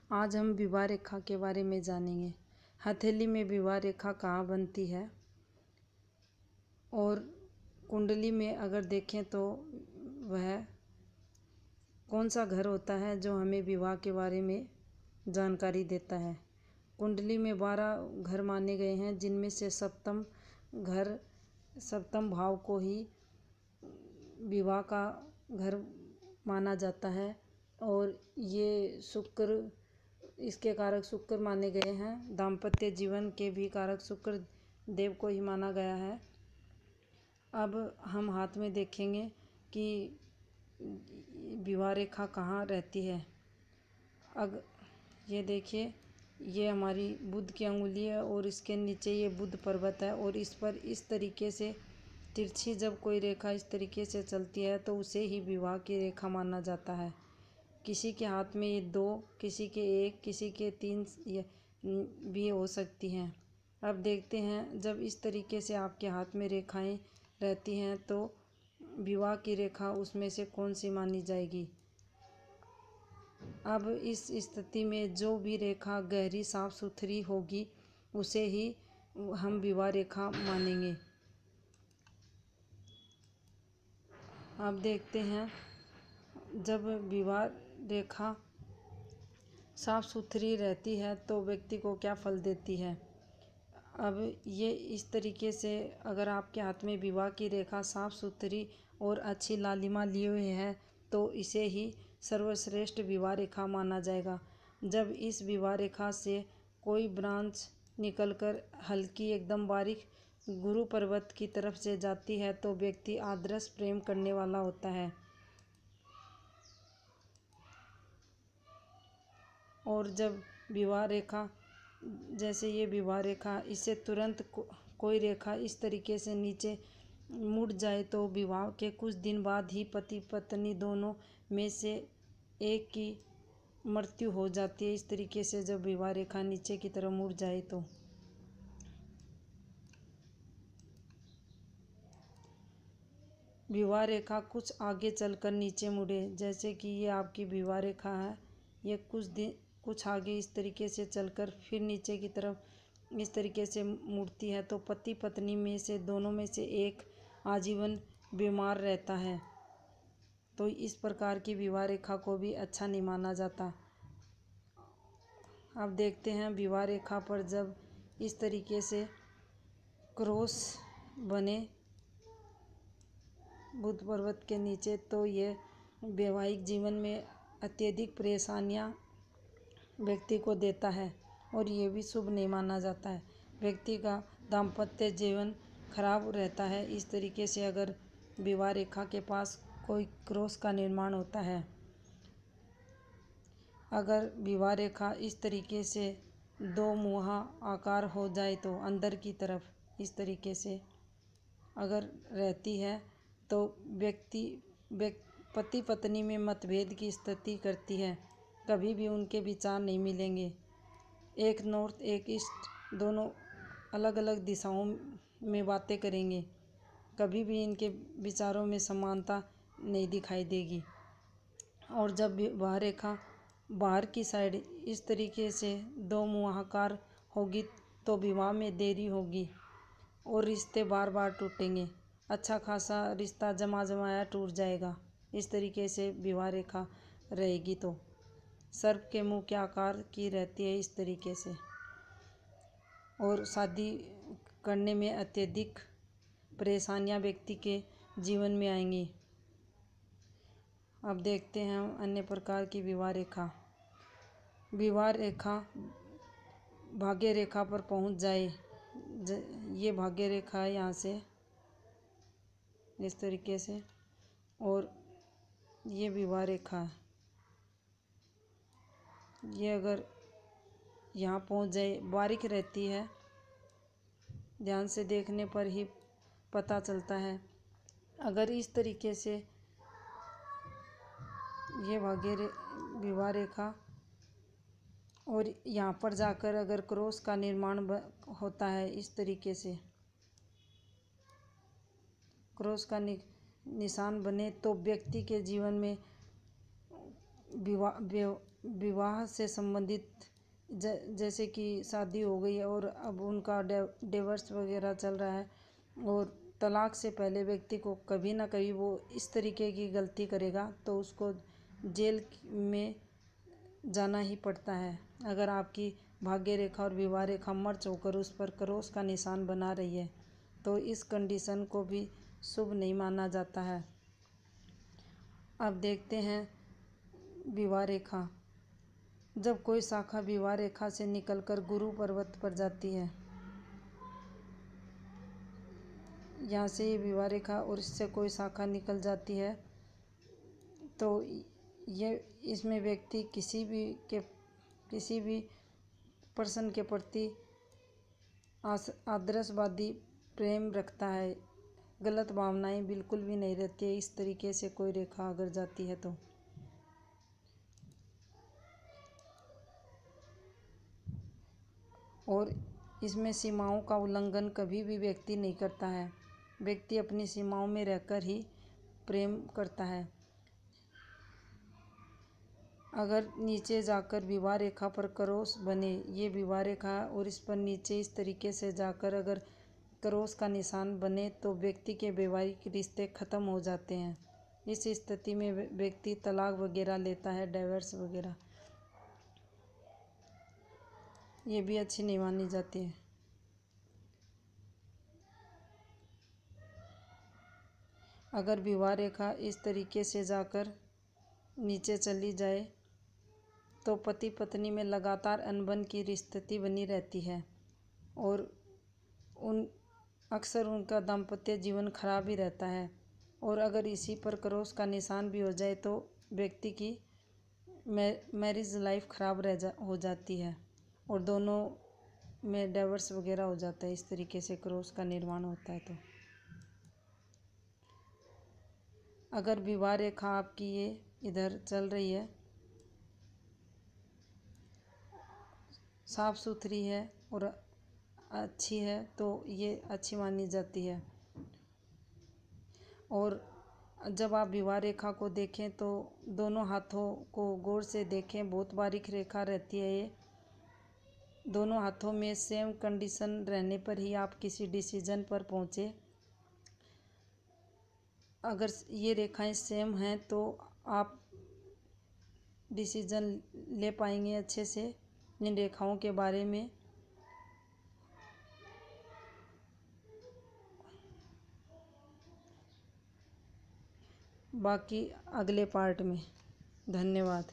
आज हम विवाह रेखा के बारे में जानेंगे। हथेली में विवाह रेखा कहाँ बनती है और कुंडली में अगर देखें तो वह कौन सा घर होता है जो हमें विवाह के बारे में जानकारी देता है। कुंडली में 12 घर माने गए हैं, जिनमें से सप्तम घर, सप्तम भाव को ही विवाह का घर माना जाता है और ये शुक्र, इसके कारक शुक्र माने गए हैं। दाम्पत्य जीवन के भी कारक शुक्र देव को ही माना गया है। अब हम हाथ में देखेंगे कि विवाह रेखा कहाँ रहती है। ये देखिए, ये हमारी बुध की अंगुली है और इसके नीचे ये बुध पर्वत है और इस पर इस तरीके से तिरछी जब कोई रेखा इस तरीके से चलती है तो उसे ही विवाह की रेखा माना जाता है। किसी के हाथ में ये 2, किसी के 1, किसी के 3 भी हो सकती हैं। अब देखते हैं, जब इस तरीके से आपके हाथ में रेखाएं रहती हैं तो विवाह की रेखा उसमें से कौन सी मानी जाएगी। अब इस स्थिति में जो भी रेखा गहरी साफ सुथरी होगी उसे ही हम विवाह रेखा मानेंगे। अब देखते हैं, जब विवाह रेखा साफ सुथरी रहती है तो व्यक्ति को क्या फल देती है। अब ये इस तरीके से अगर आपके हाथ में विवाह की रेखा साफ सुथरी और अच्छी लालिमा लिए हुए है तो इसे ही सर्वश्रेष्ठ विवाह रेखा माना जाएगा। जब इस विवाह रेखा से कोई ब्रांच निकलकर हल्की एकदम बारीक गुरु पर्वत की तरफ से जाती है तो व्यक्ति आदर्श प्रेम करने वाला होता है। और जब विवाह रेखा, जैसे ये विवाह रेखा, इससे तुरंत कोई रेखा इस तरीके से नीचे मुड़ जाए तो विवाह के कुछ दिन बाद ही पति पत्नी दोनों में से एक की मृत्यु हो जाती है। इस तरीके से जब विवाह रेखा नीचे की तरफ मुड़ जाए तो विवाह रेखा कुछ आगे चलकर नीचे मुड़े, जैसे कि ये आपकी विवाह रेखा है, ये कुछ आगे इस तरीके से चलकर फिर नीचे की तरफ इस तरीके से मुड़ती है तो पति पत्नी में से दोनों में से एक आजीवन बीमार रहता है। तो इस प्रकार की विवाह रेखा को भी अच्छा नहीं माना जाता। अब देखते हैं, विवाह रेखा पर जब इस तरीके से क्रॉस बने बुध पर्वत के नीचे तो ये वैवाहिक जीवन में अत्यधिक परेशानियां व्यक्ति को देता है और ये भी शुभ नहीं माना जाता है। व्यक्ति का दाम्पत्य जीवन खराब रहता है। इस तरीके से अगर विवाह रेखा के पास कोई क्रॉस का निर्माण होता है, अगर विवाह रेखा इस तरीके से 2 मुहा आकार हो जाए तो अंदर की तरफ इस तरीके से अगर रहती है तो पति पत्नी में मतभेद की स्थिति करती है। कभी भी उनके विचार नहीं मिलेंगे। एक नॉर्थ एक ईस्ट, दोनों अलग अलग दिशाओं में बातें करेंगे। कभी भी इनके विचारों में समानता नहीं दिखाई देगी। और जब विवाह रेखा बाहर की साइड इस तरीके से 2 मुहाकार होगी तो विवाह में देरी होगी और रिश्ते बार बार टूटेंगे। अच्छा खासा रिश्ता जमा जमाया टूट जाएगा। इस तरीके से विवाह रेखा रहेगी तो सर्प के मुंह के आकार की रहती है इस तरीके से, और शादी करने में अत्यधिक परेशानियां व्यक्ति के जीवन में आएंगी। अब देखते हैं हम अन्य प्रकार की विवाह रेखा। विवाह रेखा भाग्य रेखा पर पहुंच जाए, ये भाग्य रेखा है यहाँ से इस तरीके से, और ये विवाह रेखा है, ये अगर यहाँ पहुंच जाए, बारीक रहती है, ध्यान से देखने पर ही पता चलता है। अगर इस तरीके से ये विवाह रेखा और यहाँ पर जाकर अगर क्रॉस का निर्माण होता है, इस तरीके से क्रॉस का निशान बने तो व्यक्ति के जीवन में विवाह से संबंधित जैसे कि शादी हो गई और अब उनका डिवोर्स वगैरह चल रहा है, और तलाक से पहले व्यक्ति को कभी ना कभी वो इस तरीके की गलती करेगा तो उसको जेल में जाना ही पड़ता है। अगर आपकी भाग्य रेखा और विवाह रेखा मर्ज होकर उस पर क्रॉस का निशान बना रही है तो इस कंडीशन को भी शुभ नहीं माना जाता है। अब देखते हैं विवाह रेखा। जब कोई शाखा विवाह रेखा से निकलकर गुरु पर्वत पर जाती है, यहाँ से ये विवाह रेखा और इससे कोई शाखा निकल जाती है तो ये इसमें व्यक्ति किसी भी पर्सन के प्रति आदर्शवादी प्रेम रखता है, गलत भावनाएं बिल्कुल भी नहीं रहती है इस तरीके से कोई रेखा अगर जाती है तो। और इसमें सीमाओं का उल्लंघन कभी भी व्यक्ति नहीं करता है, व्यक्ति अपनी सीमाओं में रहकर ही प्रेम करता है। अगर नीचे जाकर विवाह रेखा पर क्रॉस बने, ये विवाह रेखा और इस पर नीचे इस तरीके से जाकर अगर क्रॉस का निशान बने तो व्यक्ति के वैवाहिक रिश्ते ख़त्म हो जाते हैं। इस स्थिति में व्यक्ति तलाक वगैरह लेता है, डाइवर्स वगैरह, ये भी अच्छी नहीं मानी जाती है। अगर विवाह रेखा इस तरीके से जाकर नीचे चली जाए तो पति पत्नी में लगातार अनबन की स्थिति बनी रहती है और अक्सर उनका दाम्पत्य जीवन खराब ही रहता है। और अगर इसी पर क्रॉस का निशान भी हो जाए तो व्यक्ति की मैरिज लाइफ खराब हो जाती है और दोनों में डाइवर्स वगैरह हो जाता है। इस तरीके से क्रॉस का निर्माण होता है तो अगर विवाह रेखा आपकी ये इधर चल रही है, साफ सुथरी है और अच्छी है तो ये अच्छी मानी जाती है। और जब आप विवाह रेखा को देखें तो दोनों हाथों को गौर से देखें, बहुत बारीक रेखा रहती है ये। दोनों हाथों में सेम कंडीशन रहने पर ही आप किसी डिसीजन पर पहुँचे। अगर ये रेखाएं सेम हैं तो आप डिसीजन ले पाएंगे अच्छे से इन रेखाओं के बारे में। बाकी अगले पार्ट में। धन्यवाद।